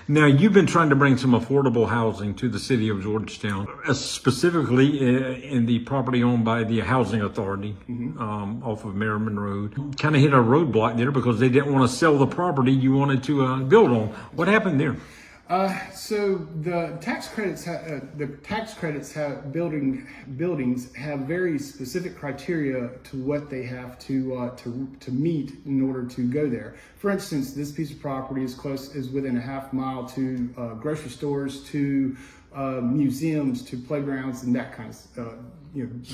Now, you've been trying to bring some affordable housing to the city of Georgetown, specifically in the property owned by the Housing Authority off of Merriman Road. Kind of hit a roadblock there because they didn't want to sell the property you wanted to build on. What happened there? So the tax credits have buildings have very specific criteria to what they have to meet in order to go there. For instance, this piece of property is within a half mile to grocery stores, to museums, to playgrounds, and that kind of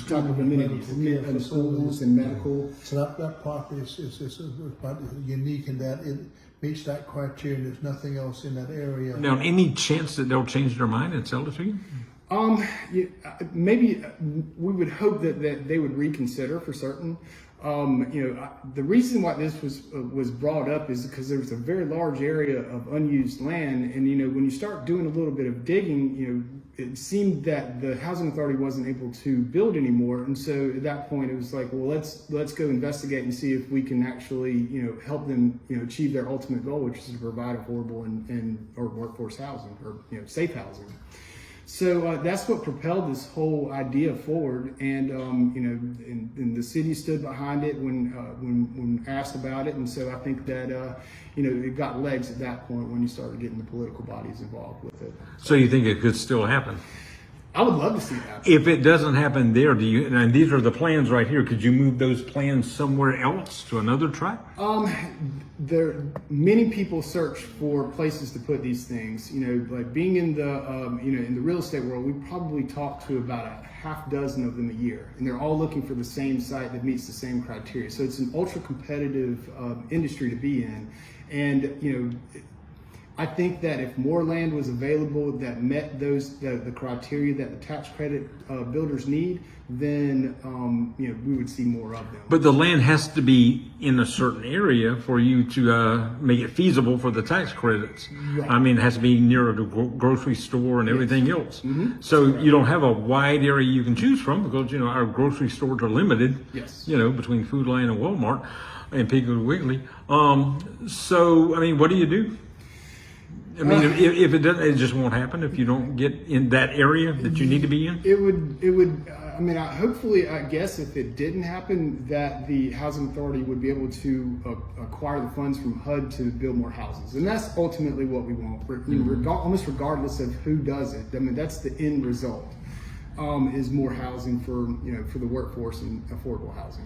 type of amenities, and schools and medical. So that property is quite unique in that it meets that criteria. There's nothing else in that area. Now, any chance that they'll change their mind and sell it to you? Maybe we would hope that they would reconsider for certain. The reason why this was brought up is because there's a very large area of unused land, and when you start doing a little bit of digging, it seemed that the housing authority wasn't able to build anymore, and so at that point it was like, well, let's go investigate and see if we can actually help them achieve their ultimate goal, which is to provide affordable or workforce housing or safe housing. So that's what propelled this whole idea forward, and and the city stood behind it when asked about it, and so I think that it got legs at that point when you started getting the political bodies involved with it. So you think it could still happen? I would love to see that. If it doesn't happen there, and these are the plans right here, could you move those plans somewhere else to another tract? Many people search for places to put these things. Like being in the in the real estate world, we probably talk to about a half dozen of them a year, and they're all looking for the same site that meets the same criteria. So it's an ultra competitive industry to be in, and I think that if more land was available that met the criteria that the tax credit builders need, then we would see more of them. But the land has to be in a certain area for you to make it feasible for the tax credits. Right. I mean, it has to be near the grocery store and everything else. Mm-hmm. So you don't have a wide area you can choose from because our grocery stores are limited. Yes. Between Food Lion and Walmart and Piggly Wiggly. So I mean, what do you do? I mean, if it doesn't, it just won't happen if you don't get in that area that you need to be in? It would, I mean, hopefully, I guess if it didn't happen, that the housing authority would be able to acquire the funds from HUD to build more houses. And that's ultimately what we want, almost regardless of who does it. I mean, that's the end result, is more housing for the workforce and affordable housing.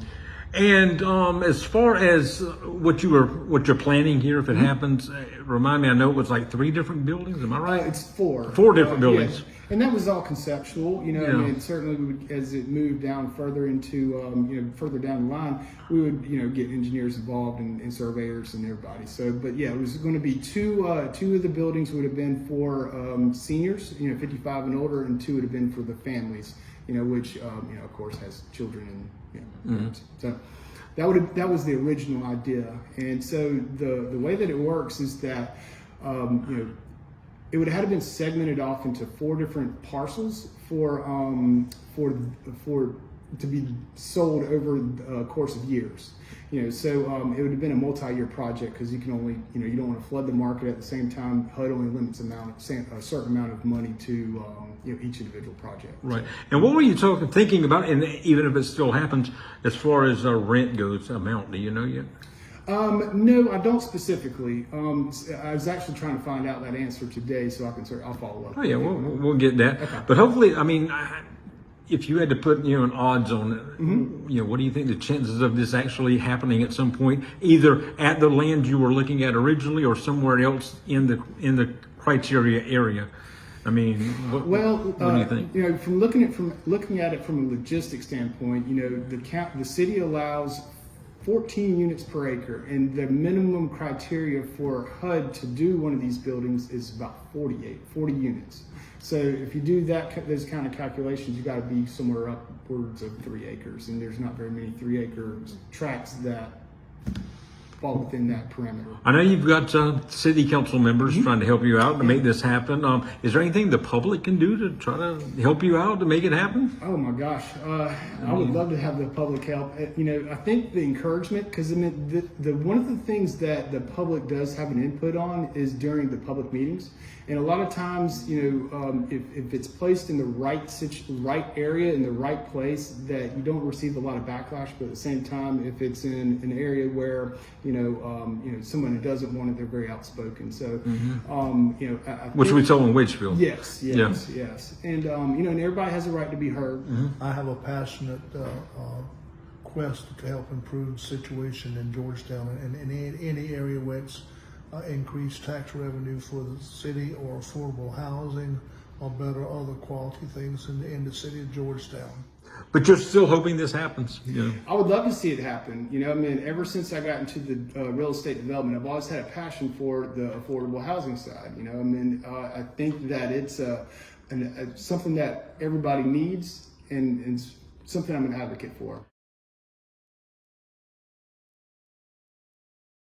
And as far as what you're planning here, if it happens, remind me. I know it was like 3 different buildings. Am I right? It's 4. 4 different buildings. Yeah. And that was all conceptual. Yeah. I mean, certainly as it moved down further into further down the line, we would get engineers involved and surveyors and everybody. So, but yeah, it was going to be 2 of the buildings would have been for seniors, 55 and older, and 2 would have been for the families, which of course has children and parents. So that was the original idea. And so the way that it works is that it would have been segmented off into 4 different parcels for to be sold over the course of years. So it would have been a multi-year project because you can only you don't want to flood the market at the same time. HUD only limits a certain amount of money to each individual project. Right. And what were you thinking about? And even if it still happens, as far as rent goes, amount, do you know yet? No, I don't specifically. I was actually trying to find out that answer today, so I'll follow up. Oh yeah, we'll get that. Okay. But hopefully, I mean, if you had to put an odds on it, what do you think the chances of this actually happening at some point, either at the land you were looking at originally or somewhere else in the criteria area? I mean, what do you think? From looking at it from a logistics standpoint, the city allows 14 units per acre, and the minimum criteria for HUD to do one of these buildings is about 40 units. So if you do those kind of calculations, you got to be somewhere upwards of 3 acres, and there's not very many 3-acre tracts that fall within that parameter. I know you've got city council members trying to help you out to make this happen. Is there anything the public can do to try to help you out to make it happen? Oh my gosh, I would love to have the public help. I think the encouragement, because I mean, the one of the things that the public does have an input on is during the public meetings, and a lot of times, if it's placed in the right area in the right place, that you don't receive a lot of backlash. But at the same time, if it's in an area where someone who doesn't want it, they're very outspoken. So, Which we saw in Wedgeville. Yes, and and everybody has a right to be heard. I have a passionate quest to help improve the situation in Georgetown and in any area where it's increased tax revenue for the city or affordable housing or better other quality things in the city of Georgetown. But you're still hoping this happens. I would love to see it happen. Ever since I got into the real estate development, I've always had a passion for the affordable housing side. I think that it's something that everybody needs and something I'm an advocate for.